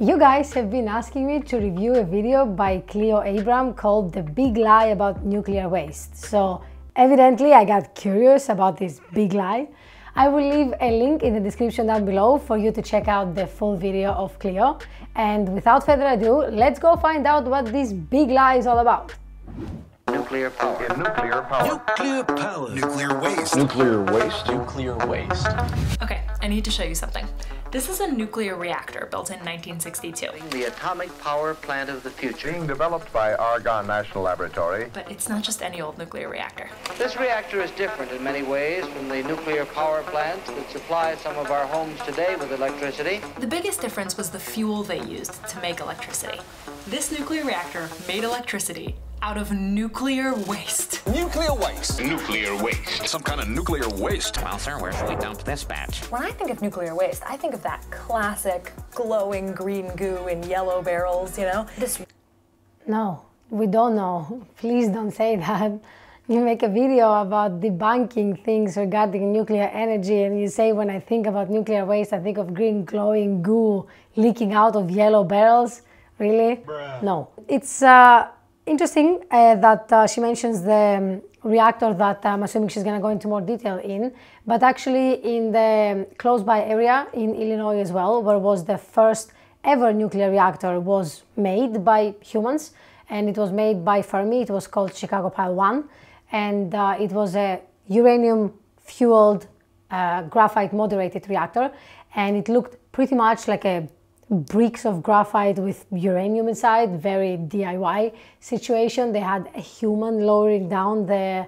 You guys have been asking me to review a video by Cleo Abram called The Big Lie About Nuclear Waste. So evidently I got curious about this big lie. I will leave a link in the description down below for you to check out the full video of Cleo. And without further ado, let's go find out what this big lie is all about. Nuclear power. Nuclear power. Nuclear power. Nuclear waste. Nuclear waste. Nuclear waste. Okay, I need to show you something. This is a nuclear reactor built in 1962. The atomic power plant of the future. Being developed by Argonne National Laboratory. But it's not just any old nuclear reactor. This reactor is different in many ways from the nuclear power plants that supply some of our homes today with electricity. The biggest difference was the fuel they used to make electricity. This nuclear reactor made electricity out of nuclear waste. Nuclear waste. Nuclear waste. Some kind of nuclear waste. Well, sir, where should we dump this batch? When I think of nuclear waste, I think of that classic glowing green goo in yellow barrels, you know? No, we don't know. Please don't say that. You make a video about debunking things regarding nuclear energy and you say when I think about nuclear waste, I think of green glowing goo leaking out of yellow barrels. Really? Bruh. No. It's interesting that she mentions the reactor that I'm assuming she's going to go into more detail in, but actually in the close by area in Illinois as well, where was the first ever nuclear reactor was made by humans, and it was made by Fermi. It was called Chicago Pile 1, and it was a uranium fueled graphite moderated reactor, and it looked pretty much like a bricks of graphite with uranium inside, very DIY situation. They had a human lowering down the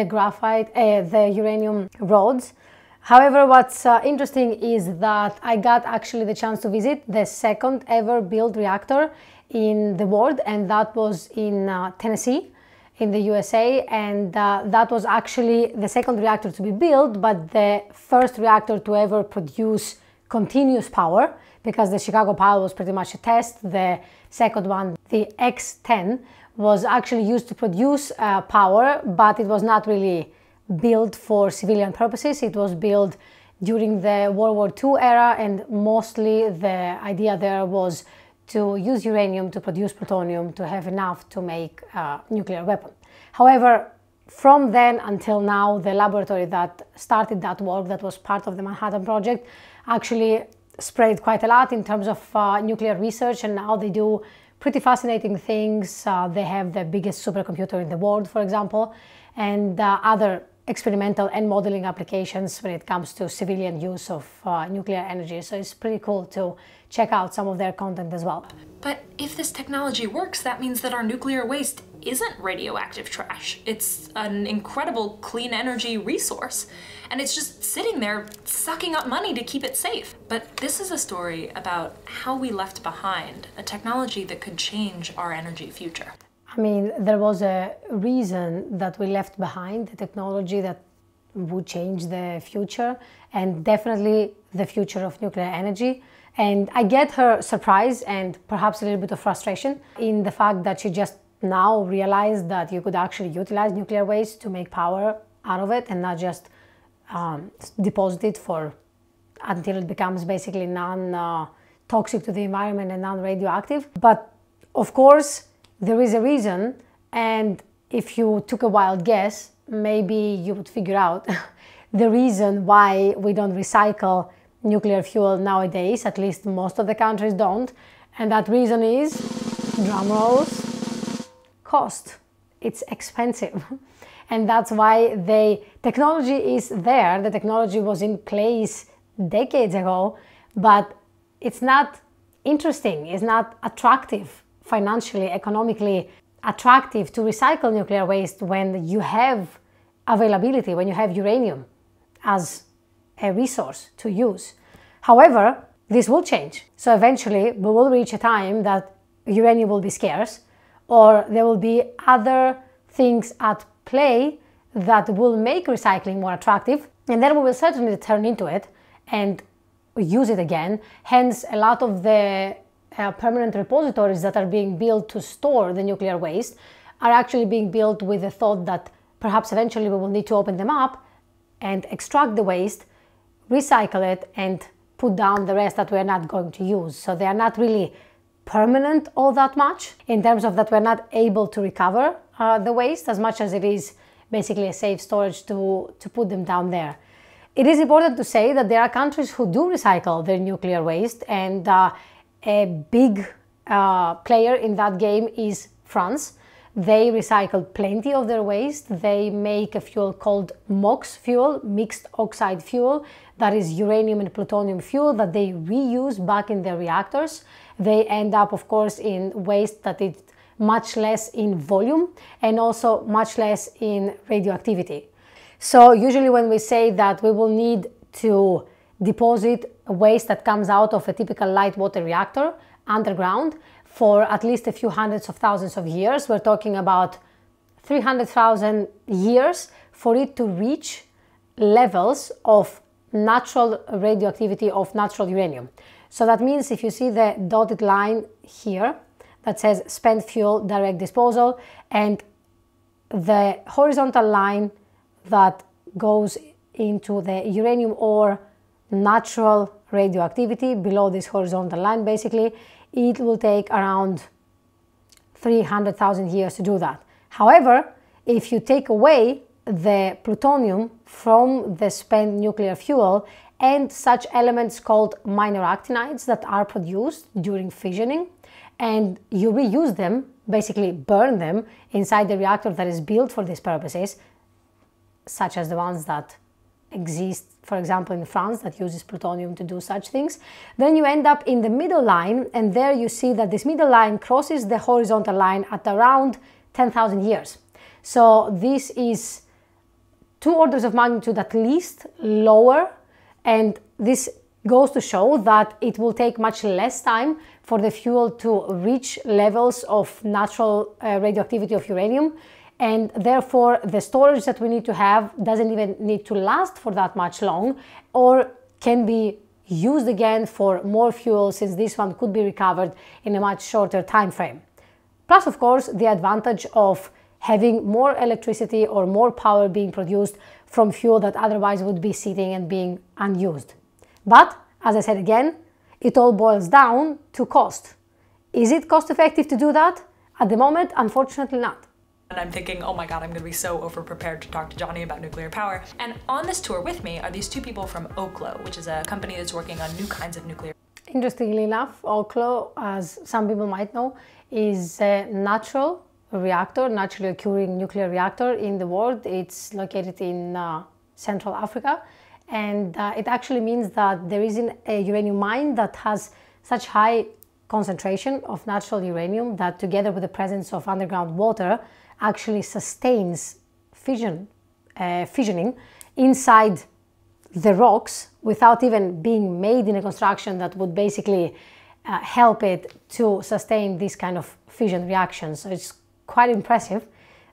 graphite, the uranium rods. However, what's interesting is that I got actually the chance to visit the second ever built reactor in the world, and that was in Tennessee in the USA, and that was actually the second reactor to be built, but the first reactor to ever produce continuous power, because the Chicago Pile was pretty much a test. The second one, the X-10, was actually used to produce power, but it was not really built for civilian purposes. It was built during the World War II era, and mostly the idea there was to use uranium to produce plutonium to have enough to make a nuclear weapon. However, from then until now, the laboratory that started that work, that was part of the Manhattan Project, actually spread quite a lot in terms of nuclear research, and now they do pretty fascinating things. They have the biggest supercomputer in the world, for example, and other experimental and modeling applications when it comes to civilian use of nuclear energy. So it's pretty cool to check out some of their content as well. But if this technology works, that means that our nuclear waste isn't radioactive trash. It's an incredible clean energy resource. And it's just sitting there sucking up money to keep it safe. But this is a story about how we left behind a technology that could change our energy future. I mean, there was a reason that we left behind the technology that would change the future, and definitely the future of nuclear energy. And I get her surprise and perhaps a little bit of frustration in the fact that she just now realized that you could actually utilize nuclear waste to make power out of it and not just deposit it until it becomes basically non-toxic to the environment and non-radioactive. But of course, there is a reason, and if you took a wild guess, maybe you would figure out the reason why we don't recycle nuclear fuel nowadays. At least most of the countries don't, and that reason is, drum rolls, cost. It's expensive. And that's why the technology is there. The technology was in place decades ago, but it's not interesting, it's not attractive, financially, economically attractive to recycle nuclear waste when you have availability, when you have uranium as a resource to use. However, this will change. So eventually we will reach a time that uranium will be scarce, or there will be other things at play that will make recycling more attractive, and then we will certainly turn into it and use it again. Hence, a lot of the permanent repositories that are being built to store the nuclear waste are actually being built with the thought that perhaps eventually we will need to open them up and extract the waste, recycle it, and put down the rest that we're not going to use. So they are not really permanent all that much in terms of that we're not able to recover the waste as much as it is basically a safe storage to put them down there. It is important to say that there are countries who do recycle their nuclear waste, and a big player in that game is France. They recycle plenty of their waste. They make a fuel called MOX fuel, mixed oxide fuel, that is uranium and plutonium fuel that they reuse back in their reactors. They end up, of course, in waste that is much less in volume and also much less in radioactivity. So usually when we say that we will need to deposit waste that comes out of a typical light water reactor underground for at least a few hundreds of thousands of years, we're talking about 300,000 years for it to reach levels of natural radioactivity of natural uranium. So that means if you see the dotted line here that says spent fuel direct disposal, and the horizontal line that goes into the uranium ore natural radioactivity below this horizontal line, basically, it will take around 300,000 years to do that. However, if you take away the plutonium from the spent nuclear fuel and such elements called minor actinides that are produced during fissioning, and you reuse them, basically burn them inside the reactor that is built for these purposes, such as the ones that exist, for example, in France, that uses plutonium to do such things, then you end up in the middle line, and there you see that this middle line crosses the horizontal line at around 10,000 years. So this is 2 orders of magnitude at least lower, and this goes to show that it will take much less time for the fuel to reach levels of natural radioactivity of uranium, and therefore the storage that we need to have doesn't even need to last for that much long, or can be used again for more fuel, since this one could be recovered in a much shorter time frame. Plus, of course, the advantage of having more electricity or more power being produced from fuel that otherwise would be sitting and being unused. But, as I said again, it all boils down to cost. Is it cost effective to do that? At the moment, unfortunately not. And I'm thinking, oh my god, I'm gonna be so over-prepared to talk to Johnny about nuclear power. And on this tour with me are these 2 people from Oklo, which is a company that's working on new kinds of nuclear. Interestingly enough, Oklo, as some people might know, is a natural reactor, naturally occurring nuclear reactor in the world. It's located in Central Africa, and it actually means that there isn't a uranium mine that has such high concentration of natural uranium that, together with the presence of underground water, actually sustains fissioning inside the rocks without even being made in a construction that would basically help it to sustain this kind of fission reactions. So it's quite impressive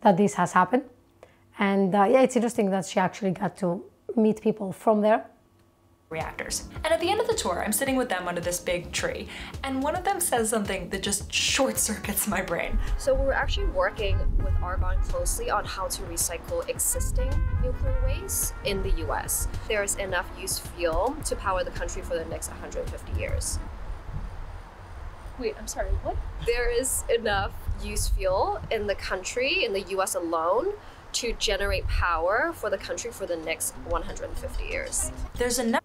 that this has happened, and yeah, it's interesting that she actually got to meet people from there. Reactors. And at the end of the tour, I'm sitting with them under this big tree, and one of them says something that just short circuits my brain. So we're actually working with Argon closely on how to recycle existing nuclear waste in the US. There's enough used fuel to power the country for the next 150 years. Wait, I'm sorry, what? There is enough used fuel in the country, in the US alone, to generate power for the country for the next 150 years. There's enough.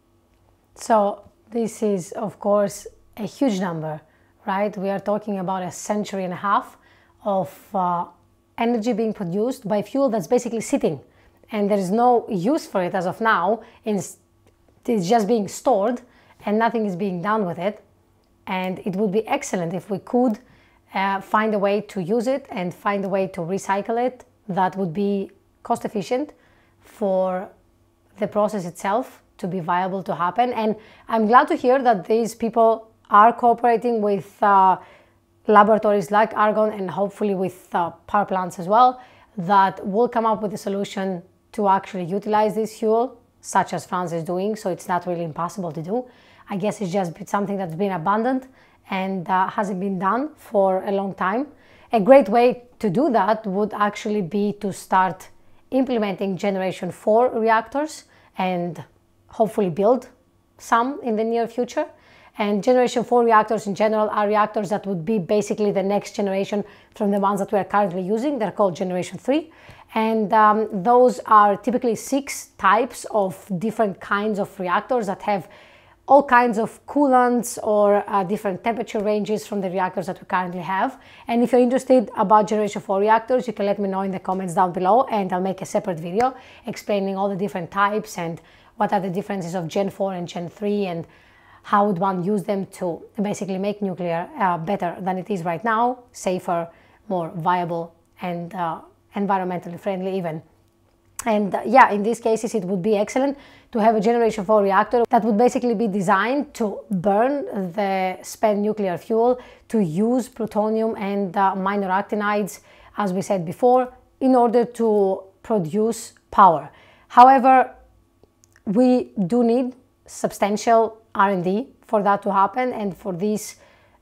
So this is, of course, a huge number, right? We are talking about a century and a half of energy being produced by fuel that's basically sitting, and there is no use for it as of now. It's just being stored and nothing is being done with it. And it would be excellent if we could find a way to use it and find a way to recycle it that would be cost efficient for the process itself to be viable to happen. And I'm glad to hear that these people are cooperating with laboratories like Argon, and hopefully with power plants as well, that will come up with a solution to actually utilize this fuel, such as France is doing. So it's not really impossible to do. I guess it's just something that's been abandoned and hasn't been done for a long time. A great way to do that would actually be to start implementing generation 4 reactors and hopefully build some in the near future. And generation 4 reactors in general are reactors that would be basically the next generation from the ones that we are currently using. They're called generation 3. And those are typically 6 types of different kinds of reactors that have all kinds of coolants or different temperature ranges from the reactors that we currently have. And if you're interested about generation 4 reactors, you can let me know in the comments down below, and I'll make a separate video explaining all the different types and what are the differences of Gen 4 and Gen 3 and how would one use them to basically make nuclear better than it is right now, safer, more viable, and environmentally friendly even. And yeah, in these cases it would be excellent to have a generation 4 reactor that would basically be designed to burn the spent nuclear fuel, to use plutonium and minor actinides, as we said before, in order to produce power. However, we do need substantial R&D for that to happen, and for these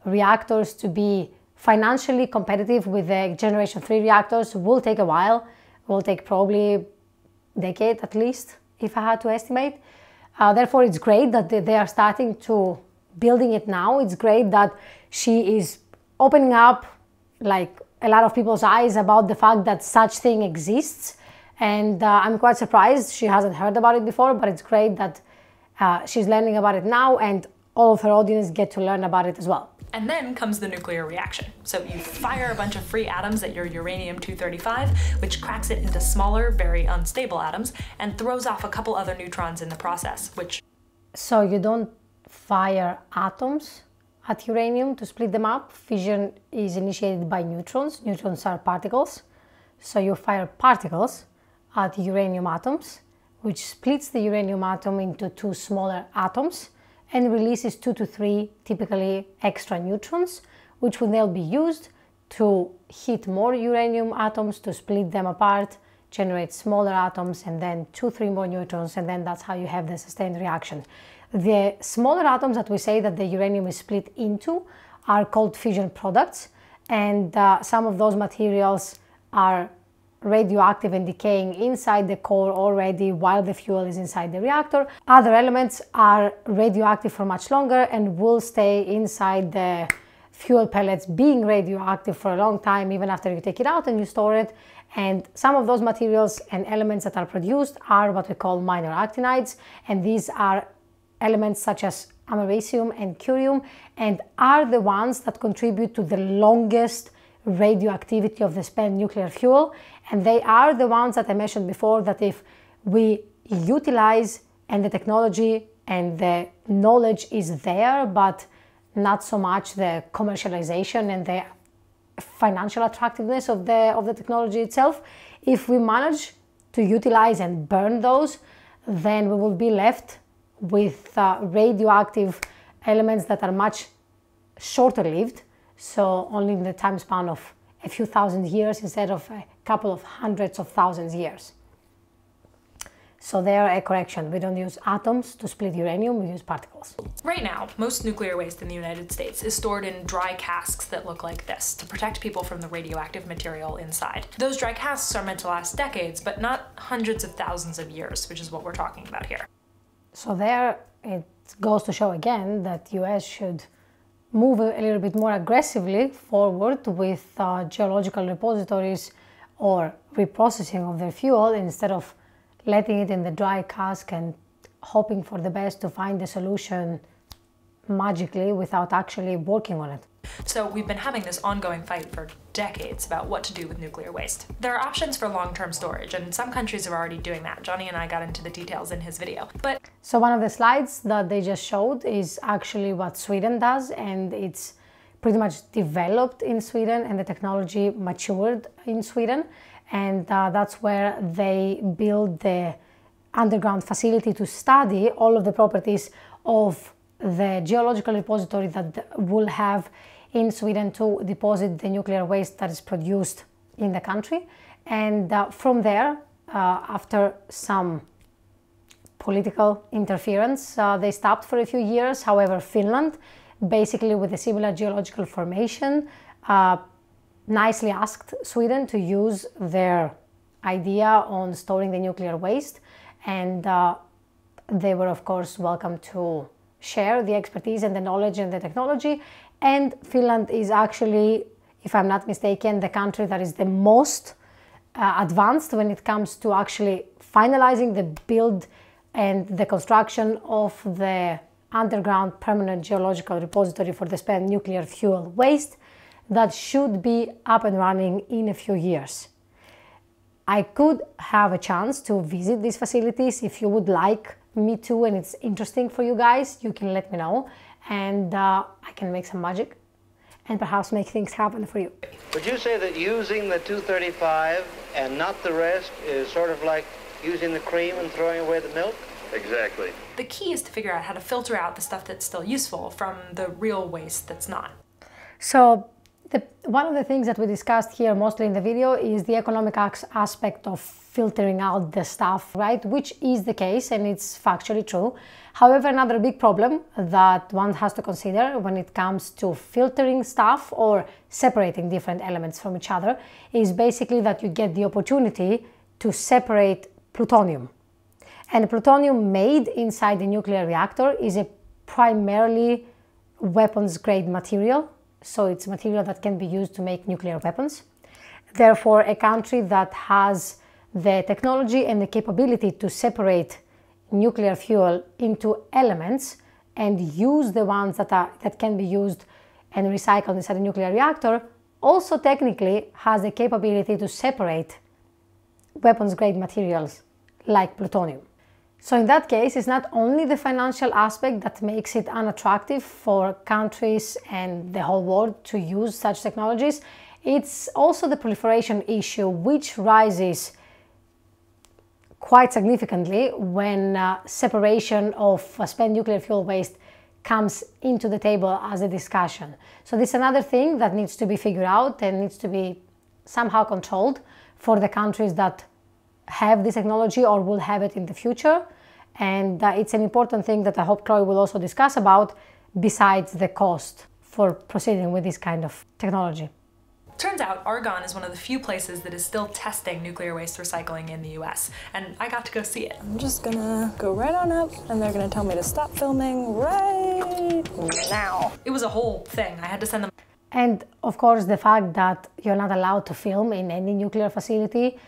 reactors to be financially competitive with the generation 3 reactors will take a while. Will take probably a decade at least, if I had to estimate. Therefore, it's great that they are starting to building it now. It's great that she is opening up like a lot of people's eyes about the fact that such thing exists. And I'm quite surprised she hasn't heard about it before, but it's great that she's learning about it now, and all of her audience get to learn about it as well. And then comes the nuclear reaction. So you fire a bunch of free atoms at your uranium-235, which cracks it into smaller, very unstable atoms, and throws off a couple other neutrons in the process, which... So you don't fire atoms at uranium to split them up. Fission is initiated by neutrons. Neutrons are particles. So you fire particles at uranium atoms, which splits the uranium atom into 2 smaller atoms and releases 2 to 3 typically extra neutrons, which will then be used to hit more uranium atoms, to split them apart, generate smaller atoms, and then 2-3 more neutrons, and then that's how you have the sustained reaction. The smaller atoms that we say that the uranium is split into are called fission products, and some of those materials are radioactive and decaying inside the core already while the fuel is inside the reactor. Other elements are radioactive for much longer and will stay inside the fuel pellets being radioactive for a long time, even after you take it out and you store it. And some of those materials and elements that are produced are what we call minor actinides, and these are elements such as americium and curium, and are the ones that contribute to the longest radioactivity of the spent nuclear fuel. And they are the ones that I mentioned before, that if we utilize, and the technology and the knowledge is there, but not so much the commercialization and the financial attractiveness of the technology itself, if we manage to utilize and burn those, then we will be left with radioactive elements that are much shorter lived, so only in the time span of a few thousand years instead of a couple of hundreds of thousands years. So there, a correction, we don't use atoms to split uranium, we use particles. Right now, most nuclear waste in the United States is stored in dry casks that look like this to protect people from the radioactive material inside. Those dry casks are meant to last decades, but not hundreds of thousands of years, which is what we're talking about here. So there, it goes to show again that US should move a little bit more aggressively forward with geological repositories or reprocessing of their fuel, instead of letting it in the dry cask and hoping for the best to find the solution magically without actually working on it. So we've been having this ongoing fight for decades about what to do with nuclear waste. There are options for long-term storage, and some countries are already doing that. Johnny and I got into the details in his video. So one of the slides that they just showed is actually what Sweden does, and it's pretty much developed in Sweden, and the technology matured in Sweden, and that's where they build the underground facility to study all of the properties of the geological repository that will have in Sweden to deposit the nuclear waste that is produced in the country. And from there, after some political interference, they stopped for a few years. However, Finland, basically with a similar geological formation, nicely asked Sweden to use their idea on storing the nuclear waste. And they were of course welcome to share the expertise and the knowledge and the technology. And Finland is actually, if I'm not mistaken, the country that is the most advanced when it comes to actually finalizing the build and the construction of the underground permanent geological repository for the spent nuclear fuel waste that should be up and running in a few years. I could have a chance to visit these facilities. If you would like me to and it's interesting for you guys, you can let me know, and I can make some magic and perhaps make things happen for you. Would you say that using the 235 and not the rest is sort of like using the cream and throwing away the milk? Exactly. The key is to figure out how to filter out the stuff that's still useful from the real waste that's not. So one of the things that we discussed here mostly in the video is the economic aspect of filtering out the stuff, right? Which is the case and it's factually true. However, another big problem that one has to consider when it comes to filtering stuff or separating different elements from each other is basically that you get the opportunity to separate plutonium. And plutonium made inside the nuclear reactor is a primarily weapons-grade material. So it's material that can be used to make nuclear weapons. Therefore, a country that has the technology and the capability to separate nuclear fuel into elements and use the ones that can be used and recycled inside a nuclear reactor also technically has the capability to separate weapons-grade materials like plutonium. So in that case, it's not only the financial aspect that makes it unattractive for countries and the whole world to use such technologies, it's also the proliferation issue, which rises quite significantly when separation of spent nuclear fuel waste comes into the table as a discussion. So this is another thing that needs to be figured out and needs to be somehow controlled for the countries that have this technology or will have it in the future. And it's an important thing that I hope Chloe will also discuss about, besides the cost for proceeding with this kind of technology. Turns out Argonne is one of the few places that is still testing nuclear waste recycling in the US, and I got to go see it. I'm just gonna go right on up, and they're gonna tell me to stop filming right now. It was a whole thing. I had to send them. And of course, the fact that you're not allowed to film in any nuclear facility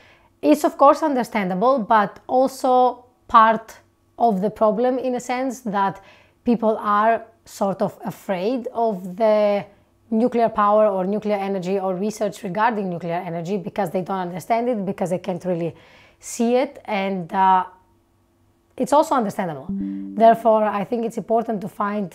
is of course understandable, but also part of the problem in a sense that people are sort of afraid of the nuclear power or nuclear energy or research regarding nuclear energy because they don't understand it, because they can't really see it, and it's also understandable. Therefore, I think it's important to find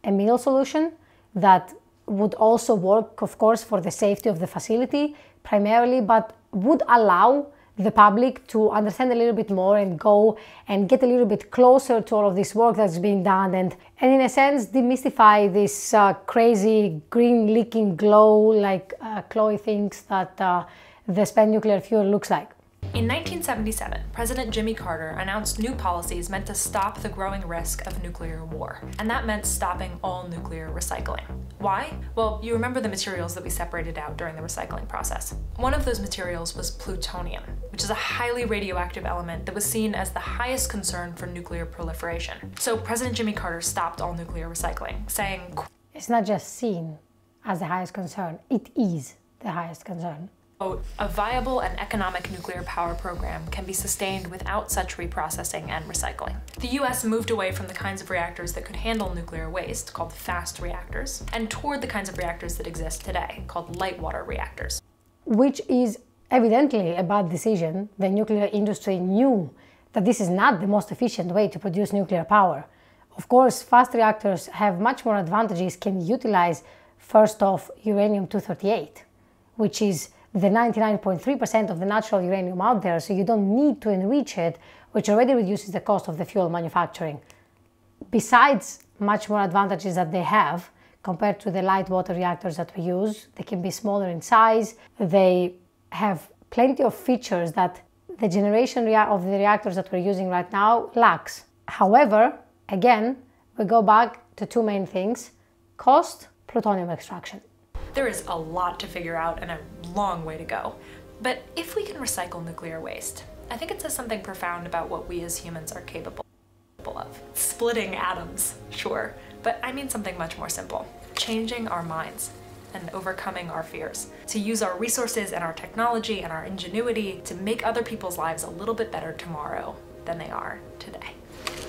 a middle solution that would also work, of course, for the safety of the facility primarily, but would allow the public to understand a little bit more and go and get a little bit closer to all of this work that's being done, and in a sense demystify this crazy green leaking glow like Chloe thinks that the spent nuclear fuel looks like. In 1977, President Jimmy Carter announced new policies meant to stop the growing risk of nuclear war, and that meant stopping all nuclear recycling. Why? Well, you remember the materials that we separated out during the recycling process. One of those materials was plutonium, which is a highly radioactive element that was seen as the highest concern for nuclear proliferation. So President Jimmy Carter stopped all nuclear recycling, saying, it's not just seen as the highest concern, it is the highest concern. A viable and economic nuclear power program can be sustained without such reprocessing and recycling. The US moved away from the kinds of reactors that could handle nuclear waste, called fast reactors, and toward the kinds of reactors that exist today, called light water reactors. Which is evidently a bad decision. The nuclear industry knew that this is not the most efficient way to produce nuclear power. Of course, fast reactors have much more advantages, can utilize first off uranium-238, which is the 99.3% of the natural uranium out there, so you don't need to enrich it, which already reduces the cost of the fuel manufacturing. Besides much more advantages that they have compared to the light water reactors that we use, they can be smaller in size, they have plenty of features that the generation of the reactors that we're using right now lacks. However, again, we go back to two main things: cost, plutonium extraction. There is a lot to figure out and a long way to go. But if we can recycle nuclear waste, I think it says something profound about what we as humans are capable splitting atoms, sure, but I mean something much more simple. Changing our minds and overcoming our fears. To use our resources and our technology and our ingenuity to make other people's lives a little bit better tomorrow than they are today.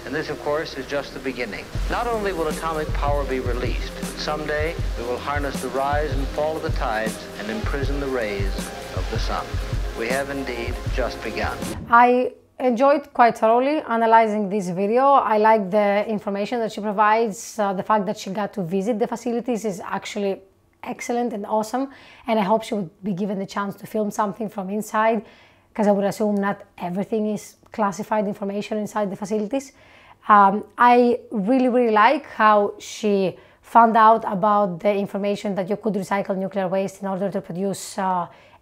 And this, of course, is just the beginning. Not only will atomic power be released, but someday we will harness the rise and fall of the tides and imprison the rays of the sun. We have indeed just begun. I enjoyed quite thoroughly analyzing this video. I like the information that she provides. The fact that she got to visit the facilities is actually excellent and awesome. And I hope she would be given the chance to film something from inside, because I would assume not everything is classified information inside the facilities. I really like how she found out about the information that you could recycle nuclear waste in order to produce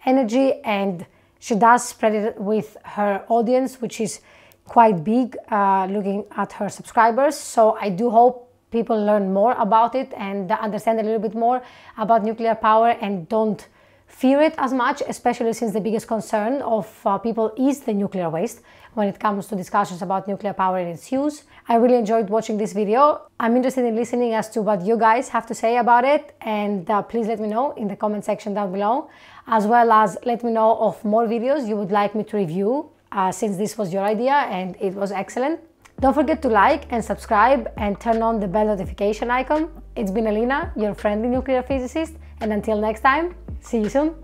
energy, and she does spread it with her audience, which is quite big, looking at her subscribers. So I do hope people learn more about it and understand a little bit more about nuclear power and don't fear it as much, especially since the biggest concern of people is the nuclear waste when it comes to discussions about nuclear power and its use. I really enjoyed watching this video. I'm interested in listening as to what you guys have to say about it, and please let me know in the comment section down below, as well as let me know of more videos you would like me to review, since this was your idea and it was excellent. Don't forget to like and subscribe and turn on the bell notification icon. It's been Elina, your friendly nuclear physicist, and until next time, see you soon.